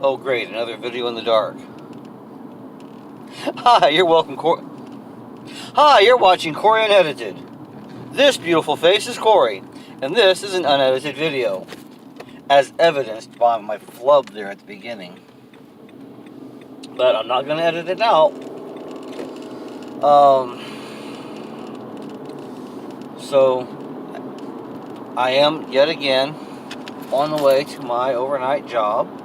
Oh great, another video in the dark. Hi, you're welcome, Hi, you're watching Corey Unedited. This beautiful face is Corey, and this is an unedited video, as evidenced by my flub there at the beginning. But I'm not going to edit it out. So, I am, yet again, on the way to my overnight job.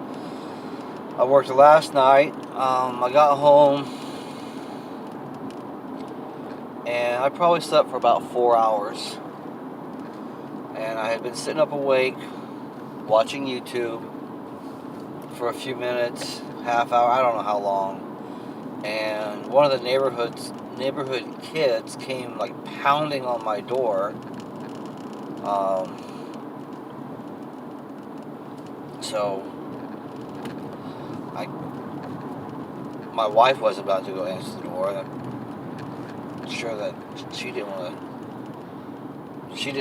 I worked last night. I got home, and I probably slept for about 4 hours. And I had been sitting up awake, watching YouTube for a few minutes, half hour, I don't know how long. And one of the neighborhood kids came like pounding on my door. So my wife was about to go answer the door. I'm sure that she didn't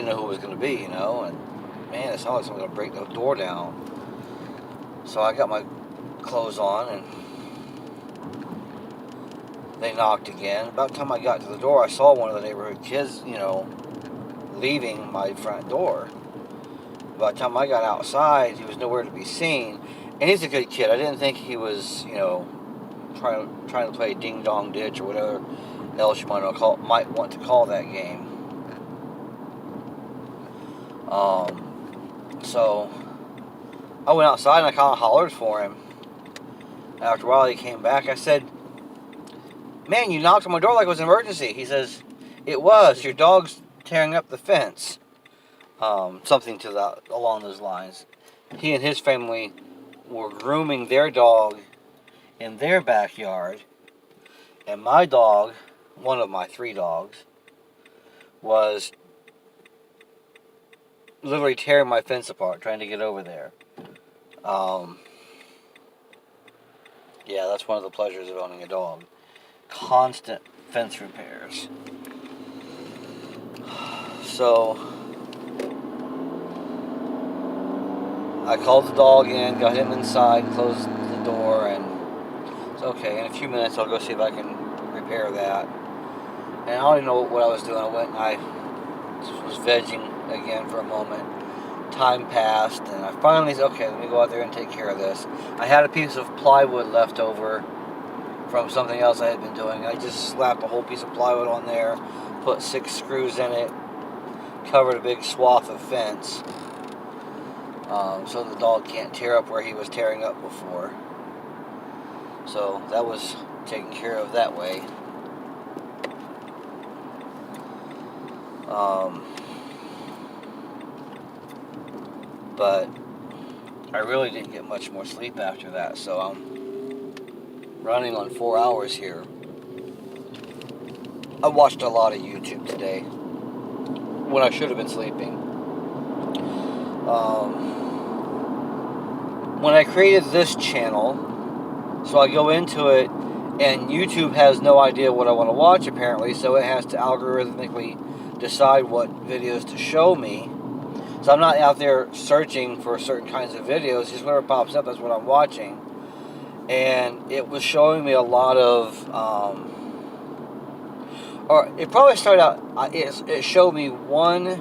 know who it was going to be, you know. And man, it sounded like someone was going to break the door down. So I got my clothes on, and they knocked again. About the time I got to the door, I saw one of the neighborhood kids, you know, leaving my front door. By the time I got outside, he was nowhere to be seen. And he's a good kid. I didn't think he was, you know, trying to play ding dong ditch or whatever else you might want to call that game. So I went outside and I kind of hollered for him. After a while, he came back. I said, "Man, you knocked on my door like it was an emergency." He says, "It was. Your dog's tearing up the fence." Something to that along those lines. He and his family were grooming their dog in their backyard, and my dog, one of my 3 dogs, was literally tearing my fence apart, trying to get over there. Yeah, that's one of the pleasures of owning a dog. Constant fence repairs. So I called the dog in, got him inside, closed the door, and it's okay. In a few minutes, I'll go see if I can repair that. And I don't even know what I was doing. I went and I was vegging again for a moment. Time passed, and I finally said, okay, let me go out there and take care of this. I had a piece of plywood left over from something else I had been doing. I just slapped a whole piece of plywood on there, put 6 screws in it, covered a big swath of fence, so the dog can't tear up where he was tearing up before. So that was taken care of that way. But I really didn't get much more sleep after that, so I'm running on 4 hours here. I watched a lot of YouTube today when I should have been sleeping. When I created this channel, so I go into it, and YouTube has no idea what I want to watch apparently, so it has to algorithmically decide what videos to show me. So I'm not out there searching for certain kinds of videos, just whatever pops up, that's what I'm watching. And it was showing me a lot of, or it probably started out, it showed me one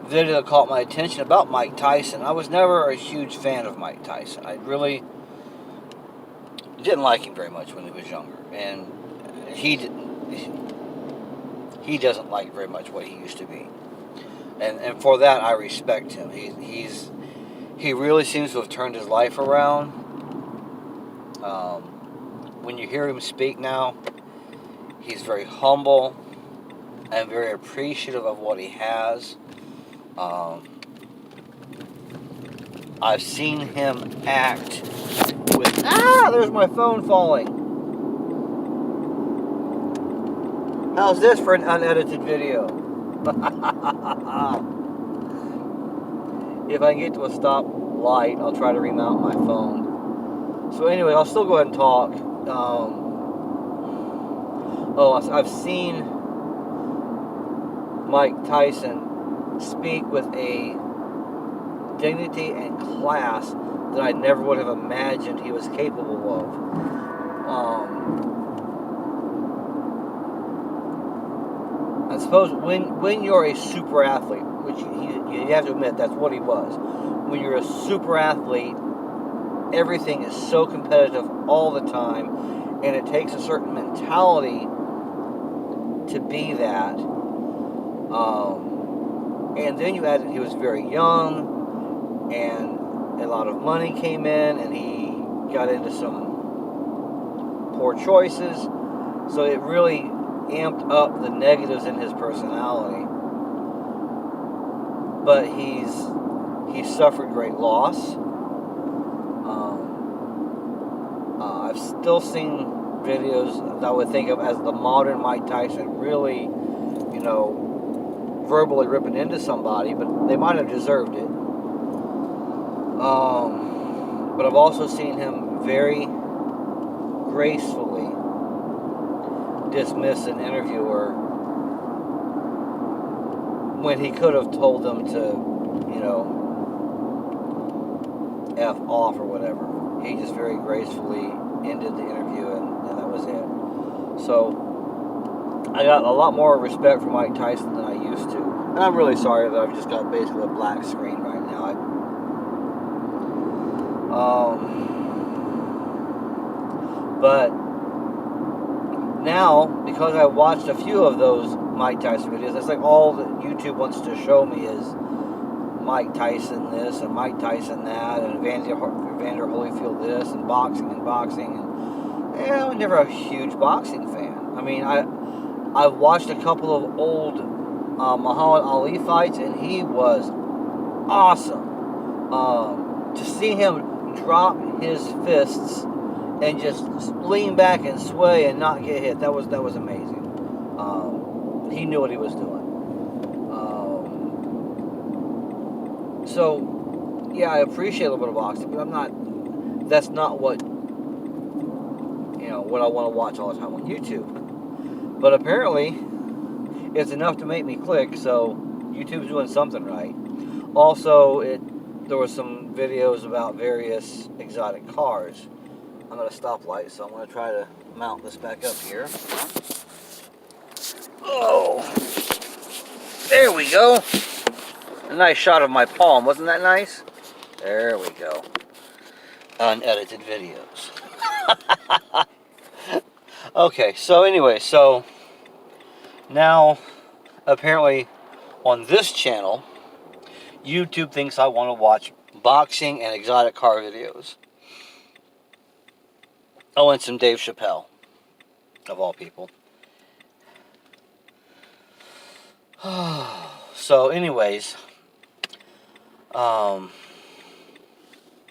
video that caught my attention about Mike Tyson. I was never a huge fan of Mike Tyson. I really didn't like him very much when he was younger. And he doesn't like very much what he used to be. And for that, I respect him. He really seems to have turned his life around. When you hear him speak now, he's very humble and very appreciative of what he has. I've seen him act with... there's my phone falling. How's this for an unedited video? If I can get to a stop light, I'll try to remount my phone. So anyway, I'll still go ahead and talk. I've seen Mike Tyson speak with a dignity and class that I never would have imagined he was capable of. I suppose when you're a super athlete, which you have to admit that's what he was, when you're a super athlete, everything is so competitive all the time, and it takes a certain mentality to be that. And then you add that he was very young, and a lot of money came in, and he got into some poor choices, so it really amped up the negatives in his personality. But he's suffered great loss. I've still seen videos that I would think of as the modern Mike Tyson, really, you know, verbally ripping into somebody, but they might have deserved it. But I've also seen him very gracefully dismiss an interviewer when he could have told them to, you know, F off or whatever. He just very gracefully ended the interview, and that was it. So I got a lot more respect for Mike Tyson than I used to. And I'm really sorry that I've just got basically a black screen right now. But now, because I watched a few of those Mike Tyson videos, it's like all that YouTube wants to show me is Mike Tyson this and Mike Tyson that, and Evander Holyfield this, and boxing. And yeah, I'm never a huge boxing fan. I mean, I've watched a couple of old Muhammad Ali fights, and he was awesome. To see him drop his fists and just lean back and sway and not get hit, that was amazing. He knew what he was doing. So, yeah, I appreciate a little bit of boxing, but that's not what, you know, what I want to watch all the time on YouTube. But apparently, it's enough to make me click, so YouTube's doing something right. Also, there were some videos about various exotic cars. I'm at a stoplight, so I'm going to try to mount this back up here. Oh, there we go. A nice shot of my palm, wasn't that nice? There we go. Unedited videos. Okay, so anyway, now apparently on this channel, YouTube thinks I want to watch boxing and exotic car videos. Oh, and some Dave Chappelle, of all people. So anyways,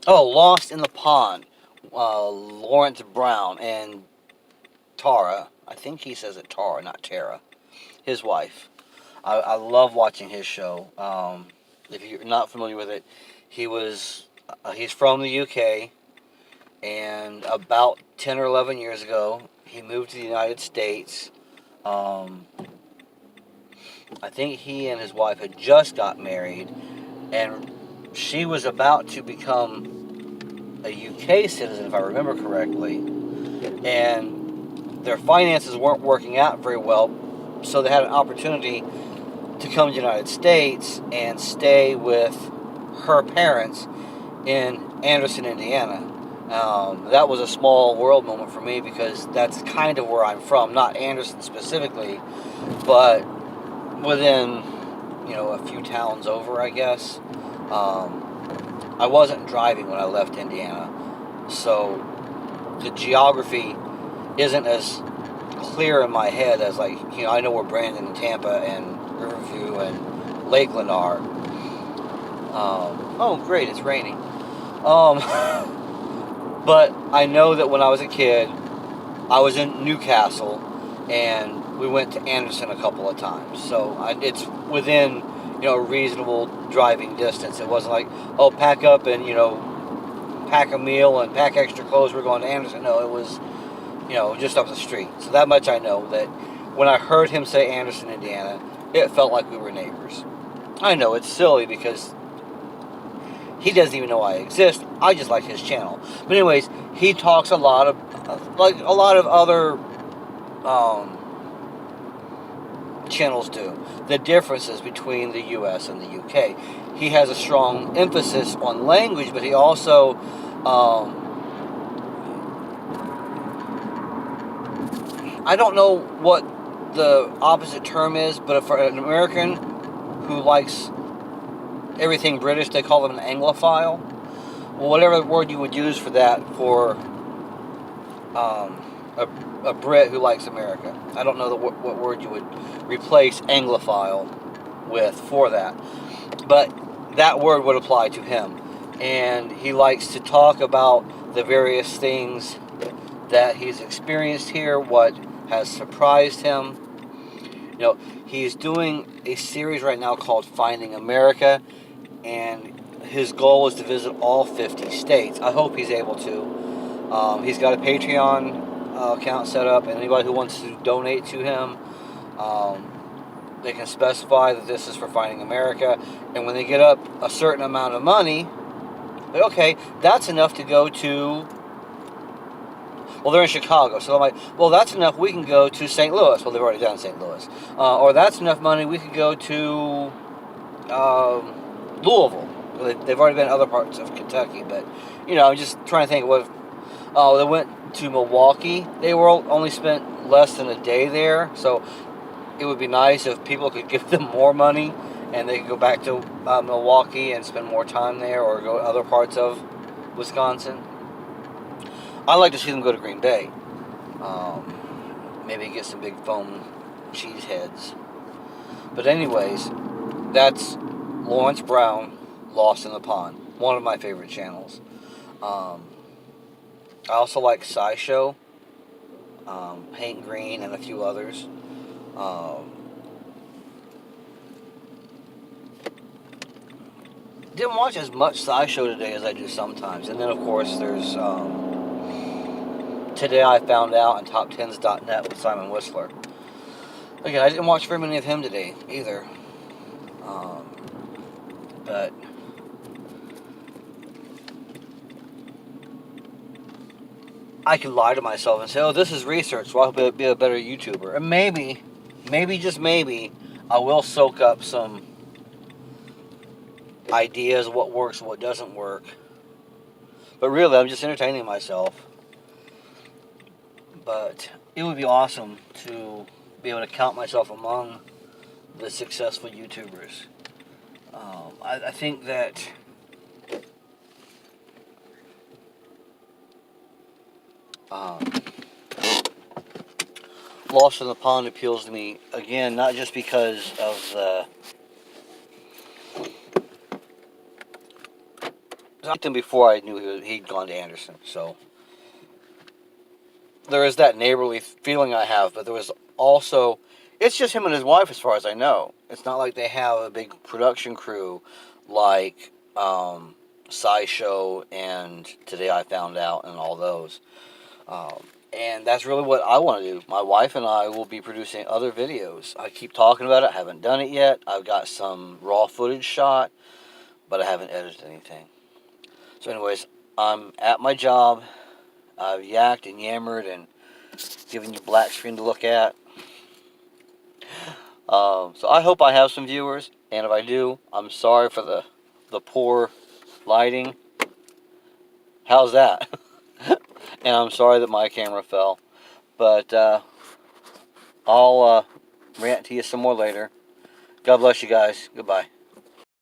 Lost in the Pond, Lawrence Brown and Tara, I think he says it Tara, not Tara, his wife. I love watching his show. If you're not familiar with it, he's from the UK, and about 10 or 11 years ago, he moved to the United States. I think he and his wife had just got married, and she was about to become a UK citizen, if I remember correctly, and their finances weren't working out very well, so they had an opportunity to come to the United States and stay with her parents in Anderson, Indiana. That was a small world moment for me, because that's kind of where I'm from. Not Anderson specifically, but within, a few towns over, I guess. I wasn't driving when I left Indiana, so the geography isn't as clear in my head as, I know where Brandon and Tampa and Riverview and Lakeland are. Oh, great, it's raining. But I know that when I was a kid, I was in Newcastle, and we went to Anderson a couple of times. So it's within, a reasonable driving distance. It wasn't like, pack up and, pack a meal and pack extra clothes, we're going to Anderson. No, it was, just up the street. So that much I know, that when I heard him say Anderson, Indiana, it felt like we were neighbors. I know, it's silly, because He doesn't even know I exist. I just like his channel. But anyways, he talks a lot of, like a lot of other channels do. The differences between the U.S. and the U.K. He has a strong emphasis on language, but he also I don't know what the opposite term is, but for an American who likes everything British, they call them an Anglophile. Well, whatever word you would use for that for a Brit who likes America. I don't know what word you would replace Anglophile with for that. But that word would apply to him. And he likes to talk about the various things that he's experienced here, what has surprised him. You know, he's doing a series right now called Finding America, and his goal is to visit all 50 states. I hope he's able to. He's got a Patreon account set up, and anybody who wants to donate to him, they can specify that this is for Finding America, and when they get up a certain amount of money, okay, that's enough to go to, well, they're in Chicago, so I'm like, well, that's enough, we can go to St. Louis. Well, they've already done St. Louis. Or that's enough money, we could go to Louisville. Well, they've already been in other parts of Kentucky, but, you know, I'm just trying to think of what, they went to Milwaukee. They were only spent less than a day there, so it would be nice if people could give them more money and they could go back to Milwaukee and spend more time there, or go to other parts of Wisconsin. I'd like to see them go to Green Bay. Maybe get some big foam cheese heads. But anyways, that's Lawrence Brown, Lost in the Pond. One of my favorite channels. I also like SciShow, Hank Green, and a few others. Didn't watch as much SciShow today as I do sometimes. And then, of course, there's Today I Found Out and TopTens.net with Simon Whistler. Again, I didn't watch very many of him today either. But I could lie to myself and say, oh, this is research, so I'll be a better YouTuber. And maybe, just maybe, I will soak up some ideas of what works and what doesn't work. But really, I'm just entertaining myself. But it would be awesome to be able to count myself among the successful YouTubers. I think that Lost in the Pond appeals to me, again, not just because of the... I liked him before I knew he'd gone to Anderson, so there is that neighborly feeling I have, but there was also... It's just him and his wife as far as I know. It's not like they have a big production crew like SciShow and Today I Found Out and all those. And that's really what I want to do. My wife and I will be producing other videos. I keep talking about it. I haven't done it yet. I've got some raw footage shot, but I haven't edited anything. So anyways, I'm at my job. I've yacked and yammered and given you black screen to look at. So I hope I have some viewers, and if I do, I'm sorry for the poor lighting. How's that? And I'm sorry that my camera fell. But I'll rant to you some more later. God bless you guys. Goodbye.